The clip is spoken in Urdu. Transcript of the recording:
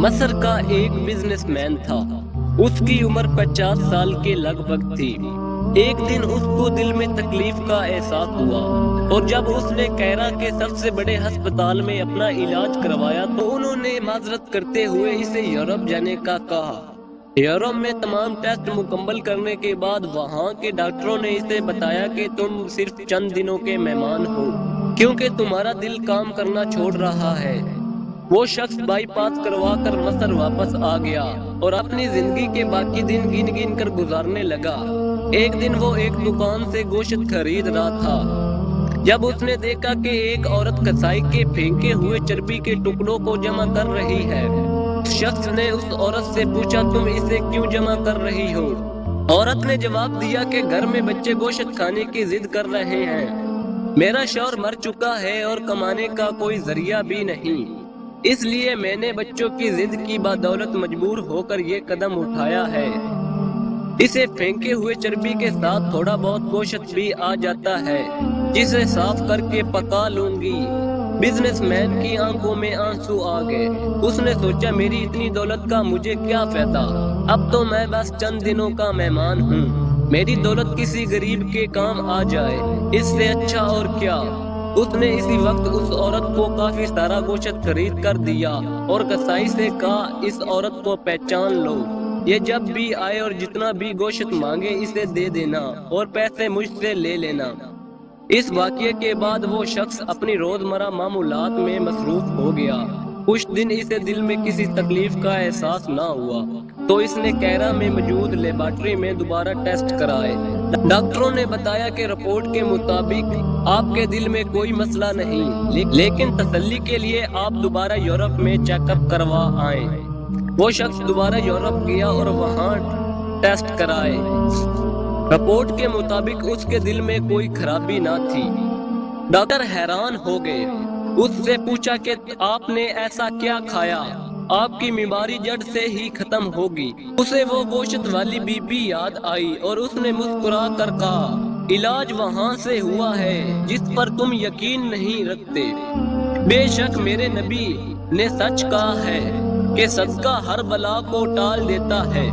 مصر کا ایک بزنس مین تھا۔ اس کی عمر 50 سال کے لگ بھگ تھی۔ ایک دن اس کو دل میں تکلیف کا احساس ہوا اور جب اس نے کیرا کے سب سے بڑے ہسپتال میں اپنا علاج کروایا تو انہوں نے معذرت کرتے ہوئے اسے یورپ جانے کا کہا۔ یورپ میں تمام ٹیسٹ مکمل کرنے کے بعد وہاں کے ڈاکٹروں نے اسے بتایا کہ تم صرف چند دنوں کے مہمان ہو کیونکہ تمہارا دل کام کرنا چھوڑ رہا ہے۔ وہ شخص بائی پاس کروا کر مصر واپس آ گیا اور اپنی زندگی کے باقی دن گن گن کر گزارنے لگا۔ ایک دن وہ ایک دکان سے گوشت خرید رہا تھا جب اس نے دیکھا کہ ایک عورت کسائی کے پھینکے ہوئے چربی کے ٹکڑوں کو جمع کر رہی ہے۔ شخص نے اس عورت سے پوچھا، تم اسے کیوں جمع کر رہی ہو؟ عورت نے جواب دیا کہ گھر میں بچے گوشت کھانے کی ضد کر رہے ہیں۔ میرا شوہر مر چکا ہے اور کمانے کا کوئی ذریعہ بھی نہیں، اس لیے میں نے بچوں کی ضد کی بدولت مجبور ہو کر یہ قدم اٹھایا ہے۔ اسے پھینکے ہوئے چربی کے ساتھ تھوڑا بہت گوشت بھی آ جاتا ہے جسے صاف کر کے پکا لوں گی۔ بزنس مین کی آنکھوں میں آنسو آ گئے۔ اس نے سوچا، میری اتنی دولت کا مجھے کیا فائدہ، اب تو میں بس چند دنوں کا مہمان ہوں۔ میری دولت کسی غریب کے کام آ جائے، اس سے اچھا اور کیا۔ اس نے اسی وقت اس عورت کو کافی سارا گوشت خرید کر دیا اور کسائی سے کہا، اس عورت کو پہچان لو، یہ جب بھی آئے اور جتنا بھی گوشت مانگے اسے دے دینا اور پیسے مجھ سے لے لینا۔ اس واقعے کے بعد وہ شخص اپنی روزمرہ معمولات میں مصروف ہو گیا۔ کچھ دن اسے دل میں کسی تکلیف کا احساس نہ ہوا تو اس نے کیرا میں موجود لیبارٹری میں دوبارہ ٹیسٹ کرائے۔ ڈاکٹروں نے بتایا کہ رپورٹ کے مطابق آپ کے دل میں کوئی مسئلہ نہیں، لیکن تسلی کے لیے آپ دوبارہ یورپ میں چیک اپ کروا آئیں۔ وہ شخص دوبارہ یورپ گیا اور وہاں ٹیسٹ کرائے۔ رپورٹ کے مطابق اس کے دل میں کوئی خرابی نہ تھی۔ ڈاکٹر حیران ہو گئے۔ اس سے پوچھا کہ آپ نے ایسا کیا کھایا، آپ کی بیماری جڑ سے ہی ختم ہوگی۔ اسے وہ گوشت والی بی بی یاد آئی اور اس نے مسکرا کر کہا، علاج وہاں سے ہوا ہے جس پر تم یقین نہیں رکھتے۔ بے شک میرے نبی نے سچ کہا ہے کہ صدقہ ہر بلا کو ٹال دیتا ہے۔